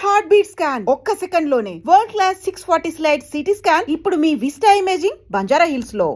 Heart beat scan ఒక్క second లోనే world class 640 slide CT scan ఇప్పుడు మీ విస్టా ఇమేజింగ్ బంజారా హిల్స్ లో.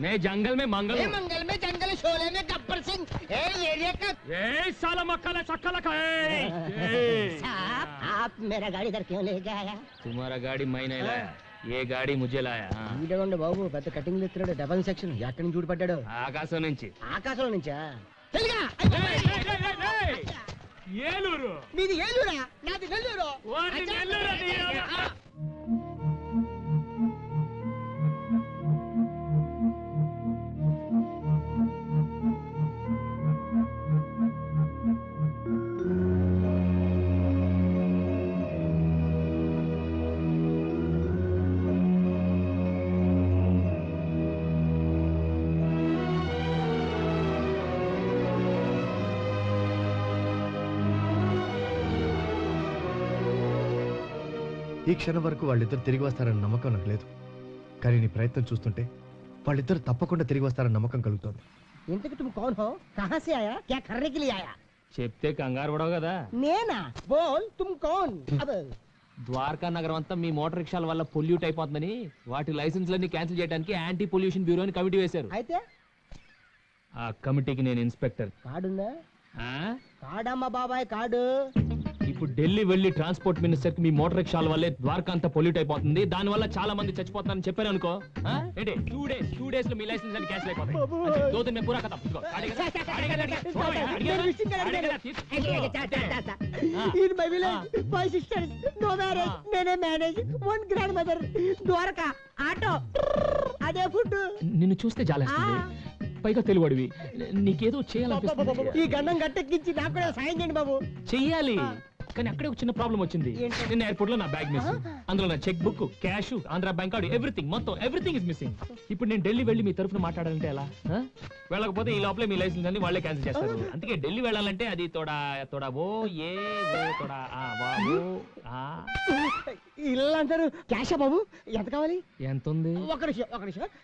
मैं जंगल में मंगल मंगल में जंगल शोले में गब्बर सिंह एरिया का साला मक्खला चक्कला साहब आप मेरा गाड़ी इधर क्यों लेके आया? तुम्हारा गाड़ी मैं नहीं लाया, ये गाड़ी मुझे लाया. వీడేవండి బాబు పెద్ద కటింగ్ ఎత్తున్నాడు డబల్ సెక్షన్ ఎక్కడి నుంచి చూడపడ్డాడు? ఆకాశం నుంచి. ఆకాశంలో నుంచా? ఏలూరు. మీది ఏలూరా? నాది నెల్లూరు. ఈ క్షణం వరకు వాళ్ళిద్దరు తిరిగి వస్తారన్న నమ్మకం నాకు లేదు, కానీ నీ ప్రయత్నం చూస్తుంటే వాళ్ళిద్దరు తప్పకుండా తిరిగి వస్తారన్న నమ్మకం కలుగుతోంది. ఇంతకు तुम कौन हो? कहां से आया? क्या करने के लिए आया? చెప్తే కంగారు పడవు కదా. నేనా? बोल तुम कौन? अब ద్వారకా నగరం అంతా మీ మోటార్ రిక్షాల వల్ల పొల్యూట్ అయిపోతుందని వాటి లైసెన్స్లన్నీ క్యాన్సిల్ చేయడానికి యాంటీ పొల్యూషన్ బ్యూరో అని కమిటీ వేశారు. అయితే ఆ కమిటీకి నేను ఇన్స్పెక్టర్. కార్డుందా? కార్డమ్మ బాబాయ్ కార్డు. ఇప్పుడు ఢిల్లీ వెళ్లి ట్రాన్స్పోర్ట్ మినిస్టర్ కి మీ మోటార్ రిక్షాల వల్లే ద్వారకా అంతా పొల్యూట్ అయిపోతుంది, దాని వల్ల చాలా మంది చచ్చిపోతారని చెప్పాను అనుకో. ఏంటి 2 days లో మీ లైసెన్స్ అన్ని క్యాన్సిల్ అయిపోతాయి. 2 दिन में पूरा खत्म. In my village, 5 sisters, no marriage, నేనే మేనేజ్, 1 grandmother, ద్వారకా, ఆటో, అదే ఫుడ్. నిన్ను చూస్తే జాలేస్తుంది, పైగా తెలుగుడివి, నీకేదో చేయాలనిపిస్తుంది. ఈ గండం గట్టెక్కించి నాకు కూడా సాయం చేయండి బాబు. చెయ్యాలి, కానీ అక్కడే ఒక చిన్న ప్రాబ్లం వచ్చింది. నిన్న ఎయిర్పోర్ట్ లో నా బ్యాగ్ మిస్, అందులో నా cheque book, cash, Andhra bank card, everything is missing. ఇప్పుడు నేను ఢిల్లీ వెళ్ళి మీ తరఫున మాట్లాడాలంటే ఎలా? వెళ్ళకపోతే ఈ లోపలే మీ లైసెన్స్ అన్ని వాళ్ళే క్యాన్సిల్ చేస్తారు. అందుకే ఢిల్లీ వెళ్ళాలంటే అది తోడా ఓ ఏ ఓ తోడా ఇల్లు అంటారు. క్యాషా బాబు? ఎంత కావాలి? ఎంత ఉంది? ఒక నిమిషం.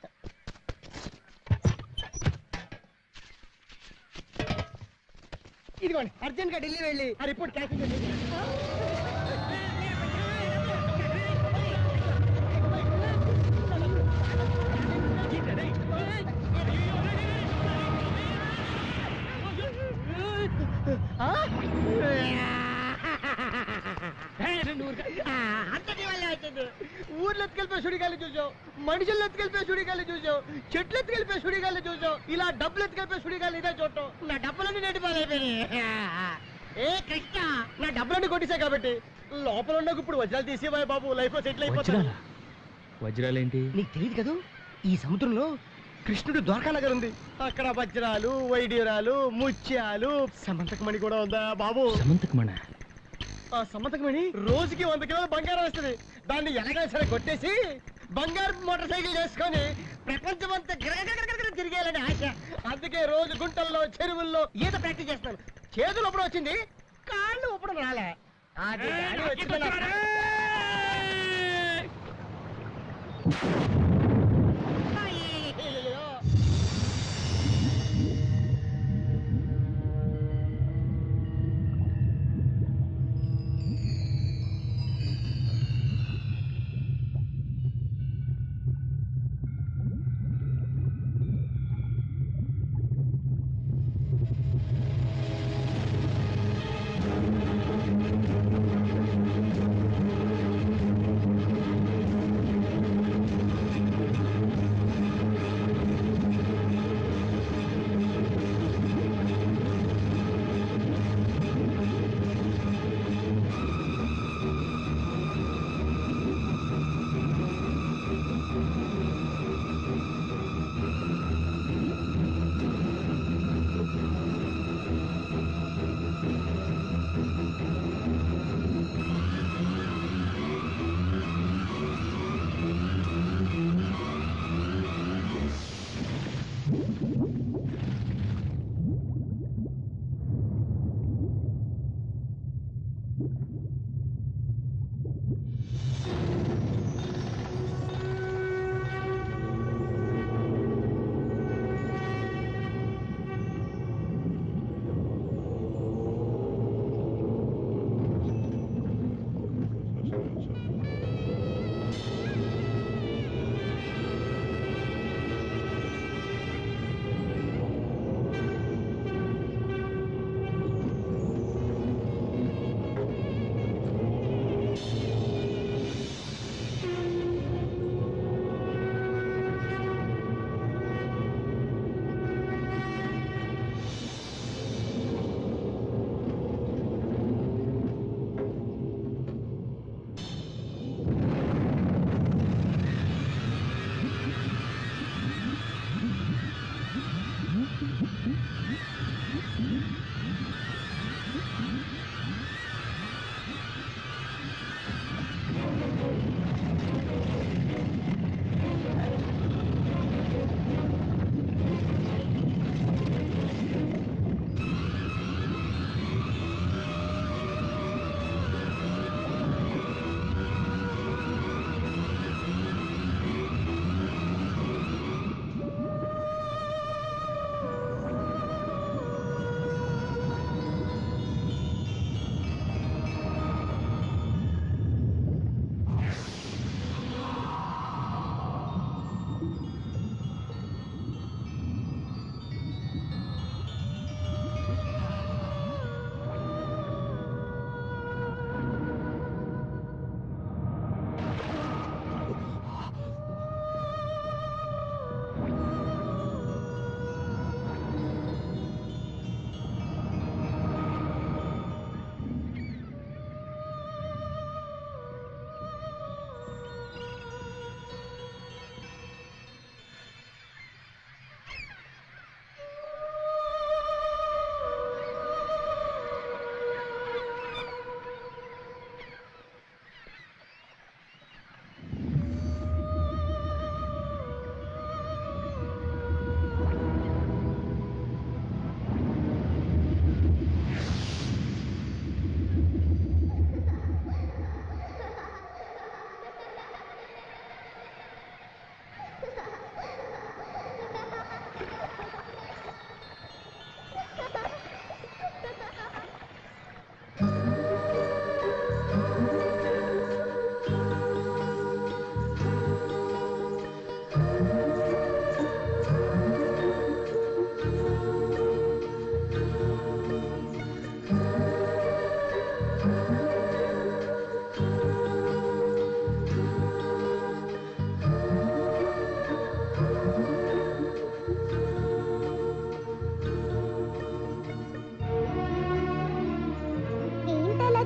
ఇదిగోండి, అర్జెంట్ గా ఢిల్లీ వెళ్ళి ఆ రిపోర్ట్ క్యాన్సిల్ చేయండి. అంతటి వల్ల అవుతుంది. ఊర్లో ఎత్తుకెళ్ళిపోయి సుడిగాలి చూసావు, మనుషులు ఎత్తుకెళ్ళిపోయి సుడిగాలి చూసావు, చెట్లు ఎత్తుకెళ్ళిపోయి సుడిగాలి చూసావు, ఇలా డబ్బులు ఎత్తుకెళ్ళిపోయి సుడిగాలి ఇదే చూడటం. నా డబ్బులన్నీ నెట్టిపోయినాయి. ఏ కృష్ణ, నా డబ్బులన్నీ కొట్టేసా కాబట్టి లోపల ఉన్న ఇప్పుడు వజ్రాలు తీసేవాయి బాబు, లైఫ్ సెటిల్ అయిపోతుంది. వజ్రాలేంటి? నీకు తెలియదు కదా, ఈ సముద్రంలో కృష్ణుడు ద్వారకా నగర్ ఉంది. అక్కడ వజ్రాలు, వైడ్యూరాలు, ముత్యాలు, సమంతకమణి కూడా ఉందా బాబు? సమంతకమణ? ఆ సమంతకమణి రోజుకి 100 కిలోల బంగారం వస్తుంది. దాన్ని ఎలాగైనా సరే కొట్టేసి బంగారు మోటార్ సైకిల్ చేసుకొని ప్రపంచం అంతా గిరగిరగిరగిర తిరిగేయాలని ఆశ. అందుకే రోజు గుంటల్లో, చెరువుల్లో ఈత ప్రాక్టీస్ చేస్తాను. చేతులు అప్పుడు వచ్చింది, కాళ్ళు ఇప్పుడు రాలే. అది గాలి వచ్చిందన్న. అయ్యయ్యయ్యయ్యో.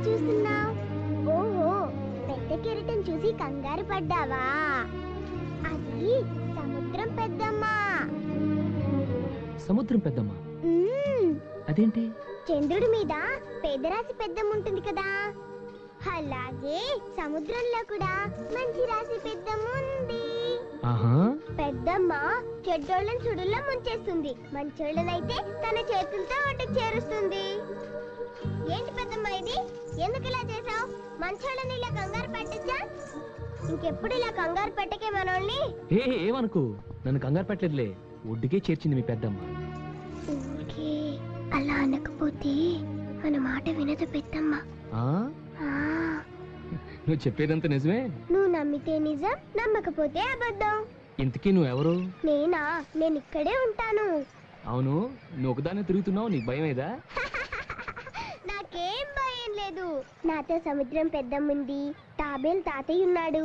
చూస్తున్నావు? ఓహో, పెద్ద కెరటం చూసి కంగారు పడ్డావా? అది సముద్రం పెద్దమ్మా. సముద్రం పెద్దమ్మ అదేంటి? చంద్రుడి మీద పేదరాశి పెద్దమ్మ ఉంటుంది కదా, అలాగే సముద్రంలో కూడా మంచి రాశి పెద్దమ్మ ఉంది. ఆహా, పెద్దమ్మ చెడ్డోళ్ళని సుడుల్లో ముంచేస్తుంది, మంచోళ్ళనైతే తన చేతులతో ఒడ్డుకు చేరుస్తుంది. ఏంటి పెద్దమ్మ ఇది? ఎందుకు ఇలా చేసావు? మంచోళ్ళని ఇలా కంగారు పెట్టచ్చా? ఇంకెప్పుడు ఇలా కంగారు పెట్టకే మనల్ని. ఏమనుకు, నన్ను కంగారు పెట్టలేదులే, ఒడ్డుకే చేర్చింది మీ పెద్దమ్మ. ఊరికే అలా అనకపోతే మన మాట వినదు పెద్దమ్మ. ఆ? ఆ, నువ్వు చెప్పేదంతా నిజమే? నువ్వు నమ్మితే నిజం, నమ్మకపోతే అబద్ధం. ఇంతకీ నువ్వెవరు? నేనా? నేను ఇక్కడే ఉంటాను. అవును, నువ్వు ఒకదాన్ని తిరుగుతున్నావు, నీకు భయం ఏదా? నాకేం భయం లేదు. నాతో సముద్రం పెద్దమ్ముంది, తాబేలు తాతయ్య ఉన్నాడు,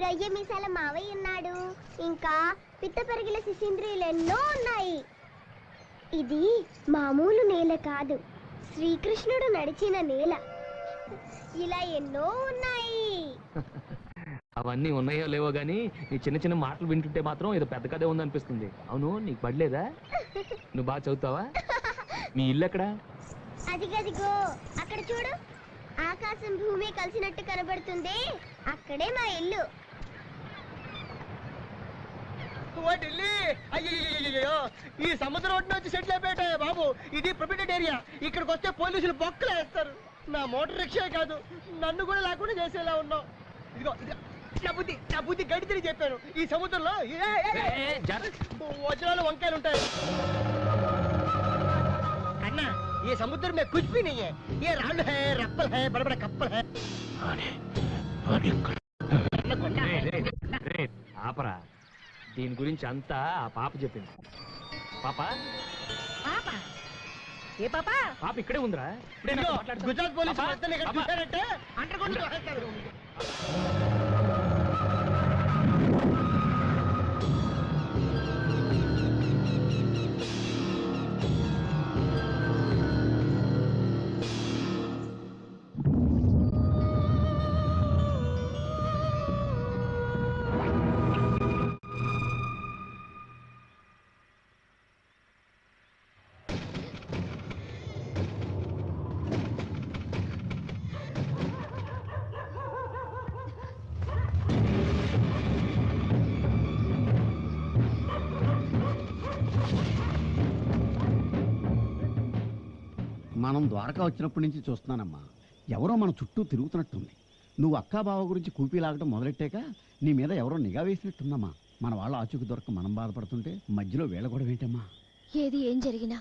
రొయ్య మీసాల మావయ్య ఉన్నాడు, ఇంకా పిత్త పరిగిల శిశీంద్రియులు ఎన్నో ఉన్నాయి. ఇది మామూలు నేల కాదు, శ్రీకృష్ణుడు నడిచిన నేల. ఇలా ఎన్నో ఉన్నాయి. అవన్నీ ఉన్నాయో లేవో గానీ నీ చిన్న చిన్న మాటలు వింటుంటే మాత్రం ఏదో పెద్ద కథే ఉందనిపిస్తుంది. అవును, నీకు పడలేదా? నువ్వు బాగా చదువుతావా? మీ ఇల్లు ఎక్కడా? అదిగదిగో అక్కడ చూడు, ఆకాశం భూమి కలిసినట్టు కనబడుతుంది, అక్కడే మా ఇల్లు. అయ్యో, ఈ సముద్రం ఒడ్డున వచ్చి సెటిల్ అయిపోయాయి బాబు. ఇది ప్రొటెక్టెడ్ ఏరియా, ఇక్కడికి వస్తే పోలీసులు బొక్కలు వేస్తారు. నా మోటార్ రిక్షా కాదు, నన్ను కూడా లేకుండా చేసేలా ఉన్నావు. ఇదిగో ఇదిగో, నా బుద్ధి గడి తిరిగి చెప్పాను. ఈ సముద్రంలో వజ్రాలు వంకాయలు ఉంటాయి అన్నా. ఈ సముద్రం में कुछ भी नहीं है, ये राళ్ళు है, रप्पल है, बड़े बड़े कप्पल है. ఆపరా, దీని గురించి అంతా ఆ పాప చెప్పింది. పాప ఏ పాప? పాప ఇక్కడే ఉందిరా. ఇప్పుడే ఇదిగో, నాతో మాట్లాడుతా. గుజరాత్ పోలీసులు పాపా, మొత్తం ఇక్కడ పాపా. చూశారంటే అంటర్గొండలో వేస్తారు. మనం ద్వారకా వచ్చినప్పటి నుంచి చూస్తున్నానమ్మా, ఎవరో మన చుట్టూ తిరుగుతున్నట్టుంది. నువ్వు అక్కా బావ గురించి కూపీ లాగటం మొదలెట్టాక నీ మీద ఎవరో నిఘా వేసినట్టుందమ్మా. మన వాళ్ళు ఆచూకు దొరక మనం బాధపడుతుంటే మధ్యలో వేళ కూడా ఏంటమ్మా? ఏది ఏం జరిగినా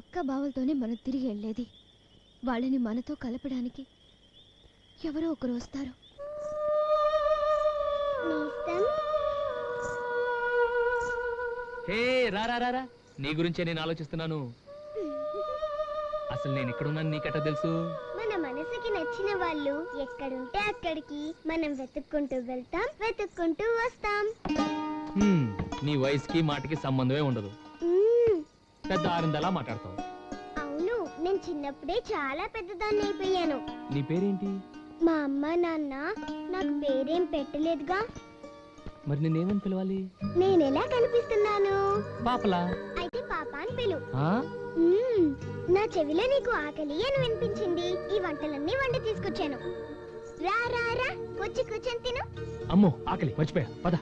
అక్క బావలతోనే మనం తిరిగి వెళ్ళేది. వాళ్ళని మనతో కలపడానికి ఎవరో ఒకరు వస్తారు. హే రా రా రా రా, నీ గురించే నేను ఆలోచిస్తున్నాను. అసలు నేను ఇక్కడున్నాను నీకెట్టా తెలుసు? మన మనసుకి నచ్చిన వాళ్ళు ఎక్కడుంటే అక్కడికి మనం వెతుక్కుంటూ వెళ్తాం, వెతుక్కుంటూ వస్తాం. నీ వయసుకి మాటకి సంబంధమే ఉండదు. మ్మ్. పెద్ద ఆరిందలా మాట్లాడతావు. అవును, నేను చిన్నప్పుడే చాలా పెద్దదాన్ని అయిపోయాను. నీ పేరేంటి? మా అమ్మ నాన్న నాకు పేరేం పెట్టలేదుగా. మరి నేనేమని పిలవాలి? నేనెలా కనిపిస్తున్నాను? పాపలా. అయితే పాప అని పిలు. ఆ? మ్మ్. నా చెవిలో నీకు ఆకలి అని వినిపించింది, ఈ వంటలన్నీ వండి తీసుకొచ్చాను. రా రా రా, వచ్చి కూర్చొని తిను. అమ్మో ఆకలి, మర్చిపోయా, పద.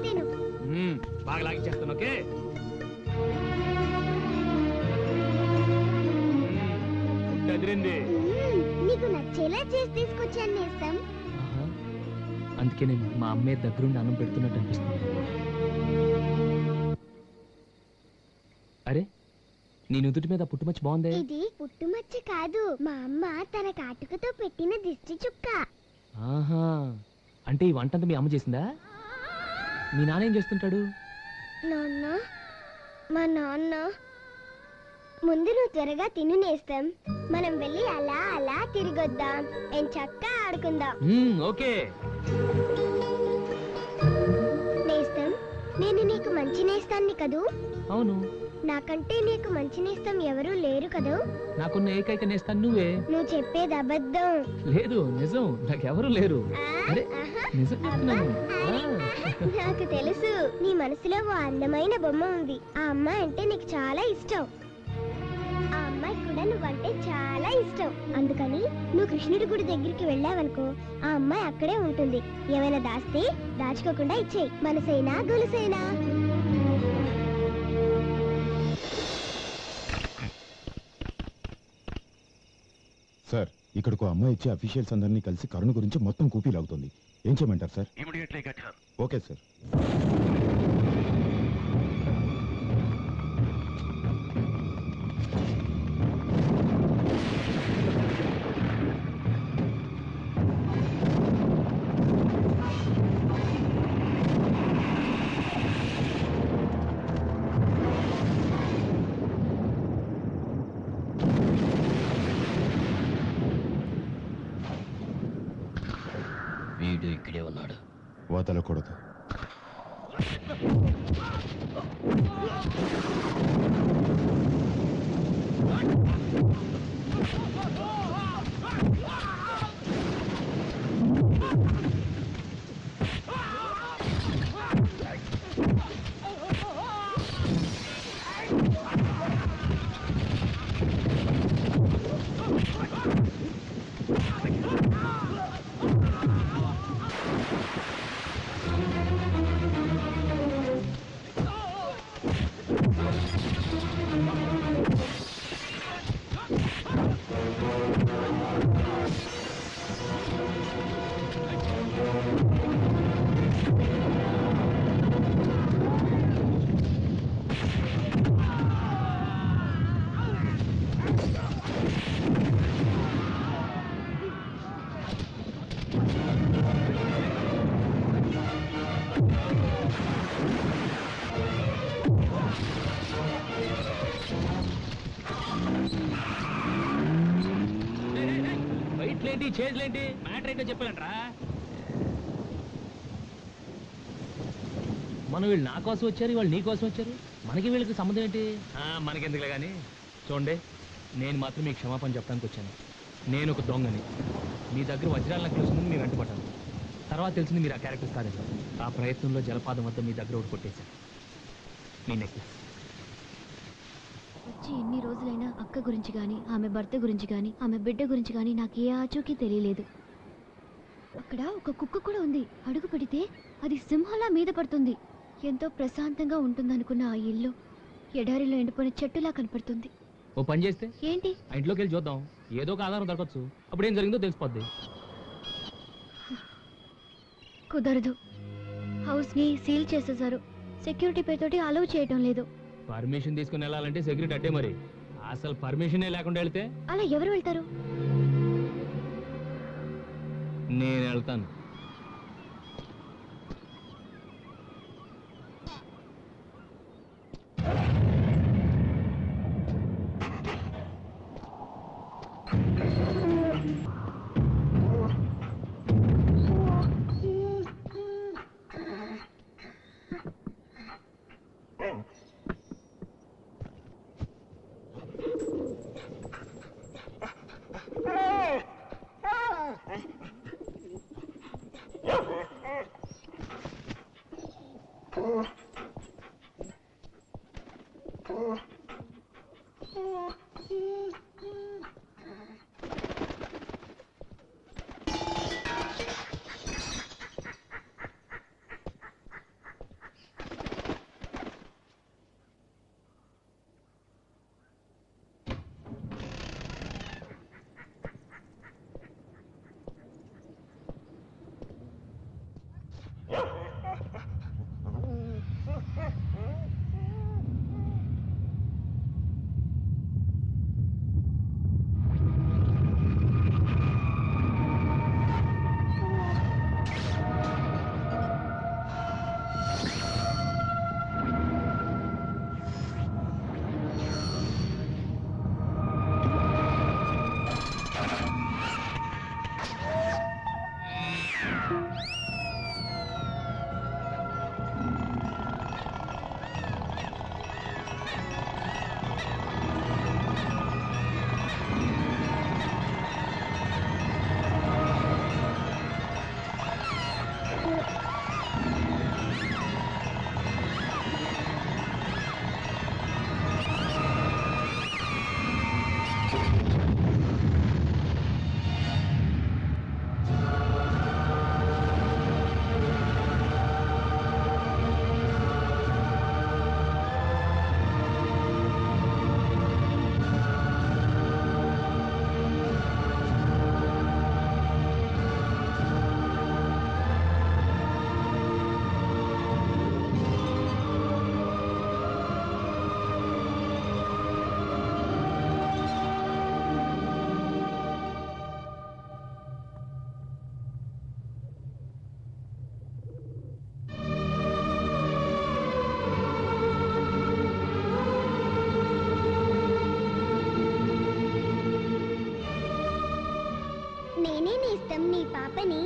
తిను. బాగా లాగిచ్చేస్తాను, ఓకే? ఫుడ్ అదిరింది. నీకు నచ్చేలా చేసి తీసుకొచ్చాను నేస్తం. ఆహా, అందుకే నేను మా అమ్మే దగ్గరుండి అన్నం పెడుతున్నట్టు అనిపిస్తుంది. అరే, నీ నుదుటి మీద పుట్టుమచ్చి బాగుందే. ఇది పుట్టుమచ్చ కాదు, మా అమ్మ తన కాటుకతో పెట్టిన దిష్టి చుక్క. ఆహా, అంటే ఈ వంటంతా మీ అమ్మ చేసిందా? మీ నాన్న ఏం చేస్తుంటాడు? నాన్న, మా నాన్న. ముందు నువ్వు త్వరగా తిను నేస్తం, మనం వెళ్ళి అలా అలా తిరిగొద్దాం, చక్కగా ఆడుకుందాం. ఓకే. నేను నీకు మంచి నేస్తాన్ని కదూ. అవును, నాకంటే నీకు మంచి నేస్తం ఎవరూ లేరు కదూ. నాకున్న ఏకైక నేస్తాను నువ్వే. నువ్వు చెప్పేది అబద్ధం. లేదు, నిజం, నాకెవరు లేరు. అరే, నిజం చెప్తున్నాను. నాకు తెలుసు, నీ మనసులో ఓ అందమైన బొమ్మ ఉంది. ఆ అమ్మాయి అంటే నీకు చాలా ఇష్టం. ఆ అమ్మాయి కూడా నువ్వంటే చాలా ఇష్టం. అందుకని నువ్వు కృష్ణుడి గుడి దగ్గరికి వెళ్ళావనుకో, ఆ అమ్మాయి అక్కడే ఉంటుంది. ఏమైనా దాస్తే దాచుకోకుండా ఇచ్చేయి. మనసైనా గొలుసైనా. సార్, ఇక్కడికి అమ్మాయి ఇచ్చే అఫీషియల్స్ అందరినీ కలిసి కరుణ గురించి మొత్తం కూపీ లాగుతుంది. ఏం చేయమంటారు సార్? Okay sir. వీడు ఇక్కడే ఉన్నాడు. వదలకూడదు. ఫైట్లేంటి, చేజ్లేంటి, మ్యాటర్ ఏంటో చెప్పాలంట్రా. మనం వీళ్ళు నా కోసం వచ్చారు, వాళ్ళు నీ కోసం వచ్చారు. మనకి వీళ్ళకి సంబంధం ఏంటి? మనకెందుకులే కానీ. చూడండి, నేను మాత్రం మీకు క్షమాపణ చెప్పడానికి వచ్చాను. నేను ఒక దొంగని. మీ దగ్గర వజ్రాల నెక్లెస్ ముందు మీరు వెంటపడ్డాను. తర్వాత తెలిసింది మీరు ఆ క్యారెక్టర్స్ కాదని. ఆ ప్రయత్నంలో జలపాతం వద్ద మీ దగ్గర ఒకటి కొట్టేశాను, మీ నెక్లెస్. వచ్చి ఎన్ని రోజులైనా అక్క గురించి కానీ, ఆమె భర్త గురించి కానీ, ఆమె బిడ్డ గురించి కానీ నాకు ఏ ఆచూకీ తెలియలేదు. అక్కడ ఒక కుక్క కూడా ఉంది. అడుగు పెడితే అది సింహంలా మీద పడుతుంది. ఎంతో ప్రశాంతంగా ఉంటుందనుకున్న ఆ ఇల్లు ఎడారిలో ఎండిపోయిన చెట్టులా కనపడుతుంది. ఓ పని చేస్తే ఏంటి? ఆ ఇంట్లోకి వెళ్ళి చూద్దాం, ఏదో ఒక ఆధారం దొరకచ్చు. అప్పుడు ఏం జరిగిందో తెలిసిపోద్ది. కుదరదు. హౌస్ ని సీల్ చేసేసారు. సెక్యూరిటీ పేరుతోటి అలౌ చేయటం లేదు. పర్మిషన్ తీసుకుని వెళ్ళాలంటే సెక్యూరిటీ అడ్డే. మరి అసలు పర్మిషనే లేకుండా వెళ్తే అలా ఎవరు వెళ్తారు? నేను వెళ్తాను. నేస్తం నీ పాపని.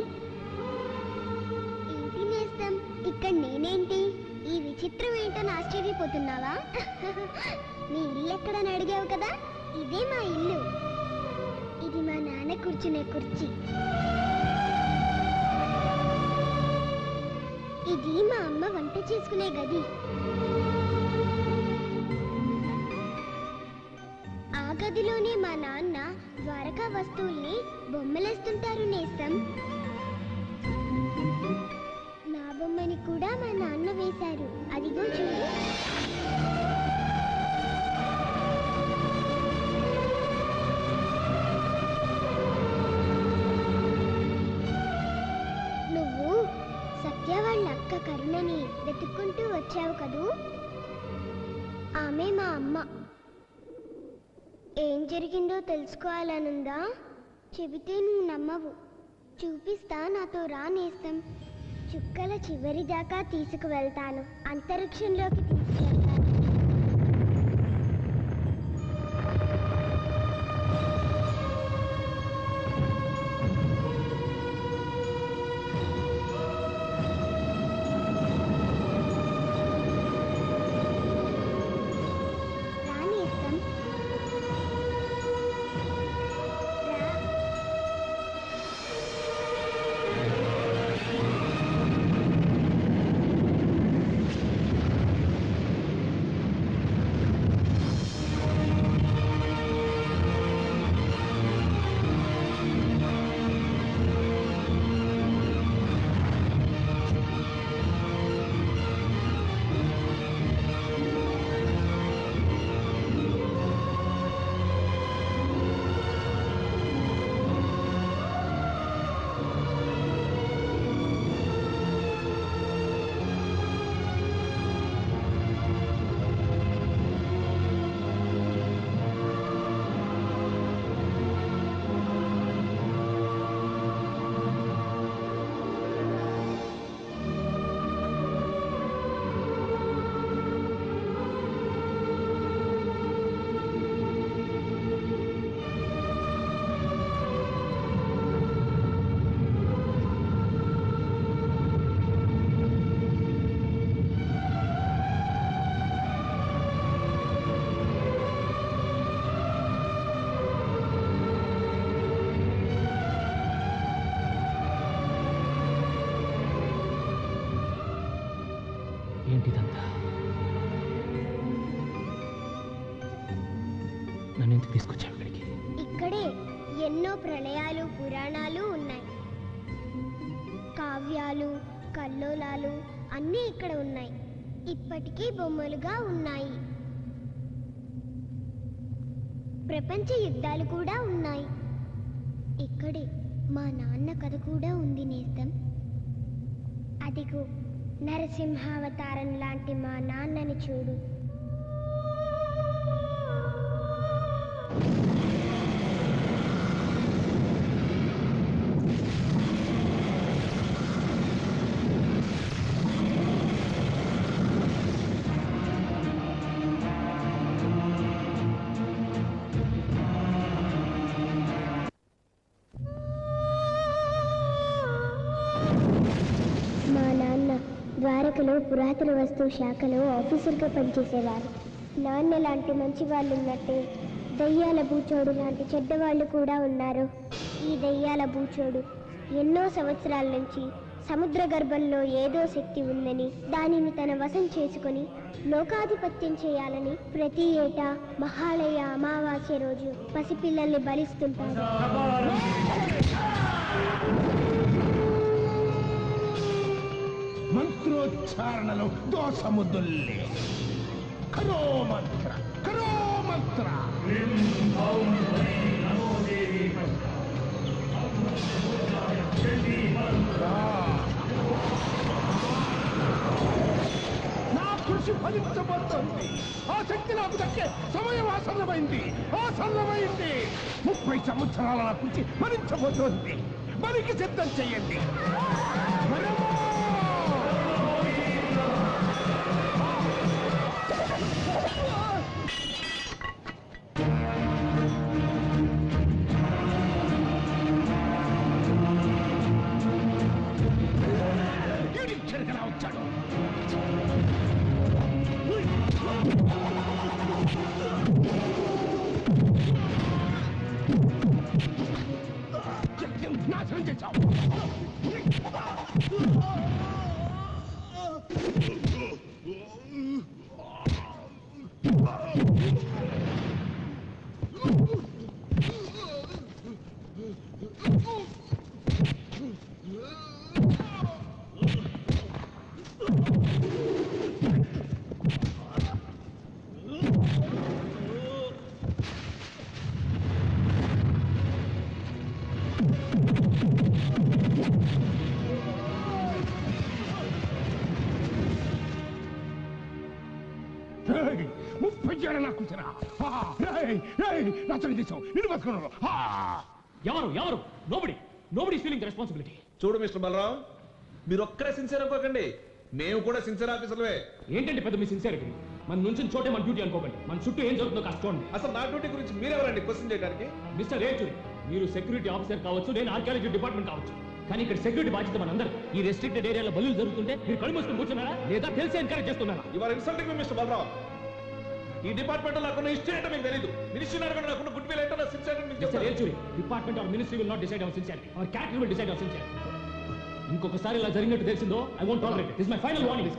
ఏంటి నేస్తం, ఇక్కడ నేనేంటి? ఈ విచిత్రం ఏంటని ఆశ్చర్యపోతున్నావా? నీ ఇల్లు ఎక్కడని అడిగావు కదా, ఇదే మా ఇల్లు. ఇది మా నాన్న కూర్చునే కుర్చీ. ఇది మా అమ్మ వంట చేసుకునే గది. ఆ గదిలోనే మా నాన్న ద్వారకా వస్తువుల్ని బొమ్మలేస్తుంటారు నేస్తం. నా బొమ్మని కూడా మా నాన్న వేశారు, అదిగో చూడు. నువ్వు సత్య వాళ్ళ అక్క కరుణని వెతుక్కుంటూ వచ్చావు కదూ, ఆమె మా అమ్మ. ఏం జరిగిందో తెలుసుకోవాలనుందా? చెబితే నువ్వు నమ్మవు. చూపిస్తా, నాతో రా నేస్తం. చుక్కల చివరి దాకా తీసుకువెళ్తాను, అంతరిక్షంలోకి తీసుకెళ్తాను. రా నేస్తం, రా. ఏంటిదంతా? నన్ను ఎందుకు తీసుకొచ్చావు ఇక్కడికి? ఇక్కడే ఎన్నో ప్రళయాలు, పురాణాలు ఉన్నాయి. కావ్యాలు, కల్లోలాలు అన్నీ ఇక్కడ ఉన్నాయి. ఇప్పటికీ బొమ్మలుగా ఉన్నాయి. ప్రపంచ యుద్ధాలు కూడా ఉన్నాయి. ఇక్కడే మా నాన్న కథ కూడా ఉంది నేస్తం. అదిగో నరసింహావతారం లాంటి మా నాన్నని చూడు. మా నాన్న ద్వారకలో పురాతన వస్తువు శాఖలో ఆఫీసర్గా పనిచేసేవారు. నాన్న లాంటి మంచి వాళ్ళు ఉన్నట్టే దయ్యాల బూచోడు లాంటి చెడ్డవాళ్ళు కూడా ఉన్నారు. ఈ దయ్యాల బూచోడు ఎన్నో సంవత్సరాల నుంచి సముద్ర గర్భంలో ఏదో శక్తి ఉందని, దానిని తన వశం చేసుకొని లోకాధిపత్యం చేయాలని ప్రతి ఏటా మహాలయ అమావాస్య రోజు పసిపిల్లల్ని బలిస్తుంటారు. మంత్రోచ్చారణలో దోషముద్దుల్లే. కరో మంత్ర, కరో మంత్ర. నా కృషి ఫలించబోతోంది. ఆ శక్తి నాకు దక్కే సమయం ఆసన్నమైంది, ఆసన్నమైంది. 30 సంవత్సరాల నా కృషి ఫలించబోతోంది. బలికి సిద్ధం చెయ్యండి. ఏయ్, 30 ఏళ్ళ నా కూతురా. నా చలి తీసావు నిన్ను బతుకున్నాను. ఎవరు ఎవరు నోబడి ఫీలింగ్ ద రెస్పాన్సిబిలిటీ. చూడు మిస్టర్ బలరాం, మీరు ఒక్కరే సిన్సియర్ అనుకోకండి, మేము కూడా సిన్సియర్ ఆఫీసర్లే. ఏంటంటే పెద్ద మీ సిన్సియారిటీ? మన నుంచి చోటే మన డ్యూటీ అనుకోకండి. మన చుట్టూ ఏం జరుగుతుందో కాస్త చూడండి. అసలు నా డ్యూటీ గురించి మీరెవరండి క్వశ్చన్ చేయడానికి? మిస్టర్ రేచూరి, మీరు సెక్యూరిటీ ఆఫీసర్ కావచ్చు, నేను ఆర్కియాలజీ డిపార్ట్మెంట్ కావచ్చు, కానీ ఇక్కడ సెక్యూరిటీ బాధ్యత మనందరం. ఈ రెస్ట్రిక్టెడ్ ఏరియాలో బలులు జరుగుతుంటే మీరు కళ్ళు మూసుకొని కూర్చున్నారా లేదా తెలిసి ఎంకరేజ్ చేస్తున్నారా? ఇవాళ ఇన్సల్టింగ్ మీ మిస్టర్ బలరాం. ఈ డిపార్ట్మెంట్ లో నాకున్న హిస్టరీ ఏంటో మీకు తెలియదు. మినిస్ట్రీ అడగండి, నాకున్న గుడ్ విల్ ఏంటో నా సిన్సియర్ మీకు మిస్టర్ చెప్తాను. Rechuri, department or ministry will not decide our sincerity, our character will decide our sincerity. ఇంకొకసారి ఇలా జరిగినట్టు తెలిసిందో I won't tolerate it. This my final warning.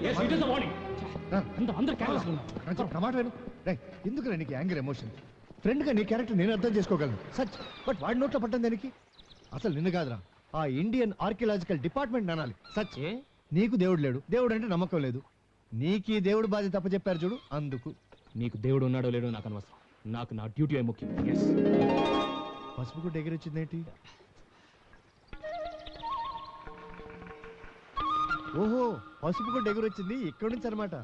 yes it is a warning. అందరూ careless ఉన్నారు. టమాట వేరు. ఎందుకు నీకు యాంగర్ ఎమోషన్? ఫ్రెండ్ గా నీ క్యారెక్టర్ నేను అర్థం చేసుకోగలను సచ్, బట్ వాడి నోట్లో పట్టం దానికి అసలు నిన్ను కాదురా, ఆ ఇండియన్ ఆర్కియలాజికల్ డిపార్ట్మెంట్ అనాలి. సచ్, నీకు దేవుడు లేడు, దేవుడు అంటే నమ్మకం లేదు, నీకు ఈ దేవుడు బాధ్యత తప్ప చెప్పారు చూడు, అందుకు. నీకు దేవుడు ఉన్నాడో లేడో నాకు అనవసరం, నాకు నా డ్యూటీ ముఖ్యం. yes. పసుపు గుడ్డ ఎగిరొచ్చిందేంటి? ఓహో, పసుపు గుడ్డ ఎగురొచ్చింది ఇక్కడి నుంచి అనమాట.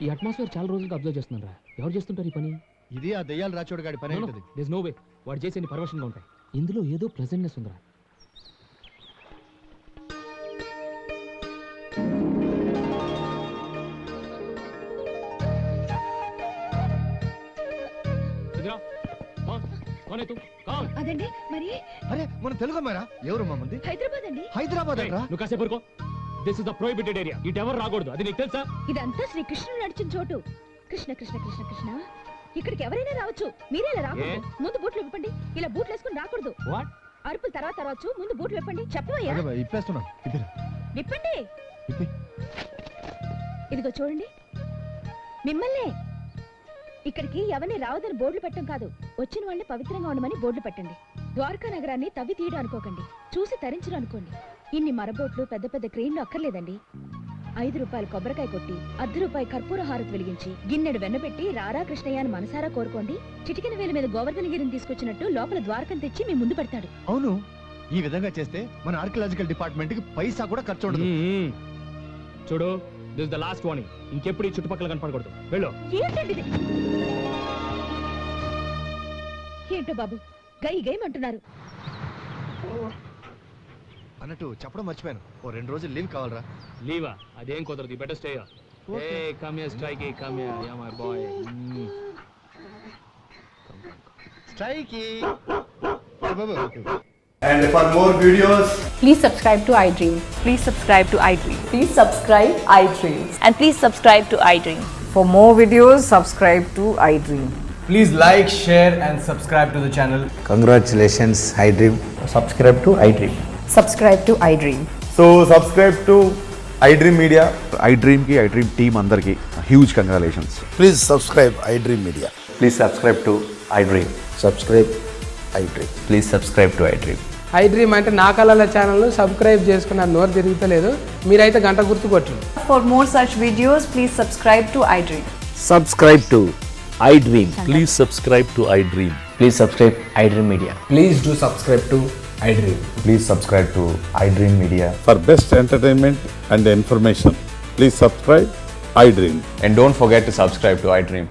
ఈ అట్మాస్ఫియర్ చాలా రోజులుగా అబ్జర్వ్ చేస్తున్నారా? ఎవరు చేస్తుంటారు ఈ పని? ఇది ఆ దయ్యాలు రాచోడు గాడి పని ఉంటుంది. దేర్ నో వే వాడు చేసే పర్వర్షన్ గా ఉంటాయి. ఇందులో ఏదో ప్రెజెంట్నెస్ ఉందిరా. అదండి మరి అరే మన తెలుగు అమ్మారా? ఎవరు మా మంది? హైదరాబాద్ అండి. హైదరాబాద్ అంటారా? నువ్వు కాసేపు ఊరుకో. This is the prohibited area. ఇటు ఎవరు రాకూడదు, అది నీకు తెలుసా? ఇదంతా శ్రీ కృష్ణుడు నడిచిన చోటు. కృష్ణ కృష్ణ కృష్ణ కృష్ణ, ఇక్కడికి ఎవరైనా రావచ్చు, మీరే ఇలా రాకూడదు. ముందు బూట్లు విప్పండి. ఇలా బూట్లు వేసుకుని రాకూడదు. వాట్? అరుపులు తర్వాత రావచ్చు, ముందు బూట్లు విప్పండి. చెప్పవయ్యా, ఇప్పేస్తున్నా. విప్పండి. ఇదిగో చూడండి, మిమ్మల్నే. ఇక్కడికి ఎవరిని రావదని బోర్డులు పెట్టడం కాదు, వచ్చిన వాళ్ళని పవిత్రంగా ఉండమని బోర్డులు పెట్టండి. ద్వారకా నగరాన్ని తవ్వి తీయడం అనుకోకండి, చూసి తరించడం అనుకోండి. ఇన్ని మరబోట్లు పెద్ద పెద్ద క్రెయిన్లు అక్కర్లేదండి. 5 రూపాయలు కొబ్బరికాయ కొట్టి, ₹1 కర్పూర హారతి వెలిగించి, గిన్నెడు వెన్నబెట్టి రారా కృష్ణయ్య అని మనసారా కోరుకోండి. చిటికిన వేల మీద గోవర్ధనగిరిని తీసుకొచ్చినట్టు లోపల ద్వారకం తెచ్చి మీ ముందు పెడతాడు. అవును, ఈ విధంగా చేస్తే మన ఆర్కియలాజికల్ డిపార్ట్మెంట్ కి పైసా కూడా ఖర్చు ఉండదు. చూడు, this is the last warning. ఇంకెప్పుడు ఈ చుట్టుపక్కల కనపడకూడదు. వెళ్ళు. ఏంటండి ఇది? ఏంటో బాబు, గై గైమంటున్నారు. అన్నట్టు చెప్పడం మర్చిపోయాను, ఓ 2 రోజులు లీవ్ కావాలరా. లీవా? అదేం కుదరదు. Better stay. Hey come here Strikey, come here. Yeah my boy. Strikey. And for more videos, please subscribe to iDream. Please subscribe to iDream. Please subscribe iDream. And please subscribe to iDream. For more videos, subscribe to iDream. please like, share and subscribe to the channel. Congratulations, iDream. Subscribe to iDream. Subscribe to iDream. So subscribe to iDream Media. iDream ki iDream team andarki huge congratulations. Please subscribe iDream Media. Please subscribe to iDream. Subscribe iDream. Please subscribe to iDream. iDream అంటే నా కళల channel subscribe చేసుకున్న నోరు తిరుగుతలేదు, మీరైతే గంట గుర్తు కొట్టండి. For more such videos, please subscribe to iDream. Subscribe to iDream. Please subscribe to iDream. Please subscribe iDream Media. Please do subscribe to iDream. Please subscribe to iDream Media. For best entertainment and information, please subscribe iDream. And don't forget to subscribe to iDream.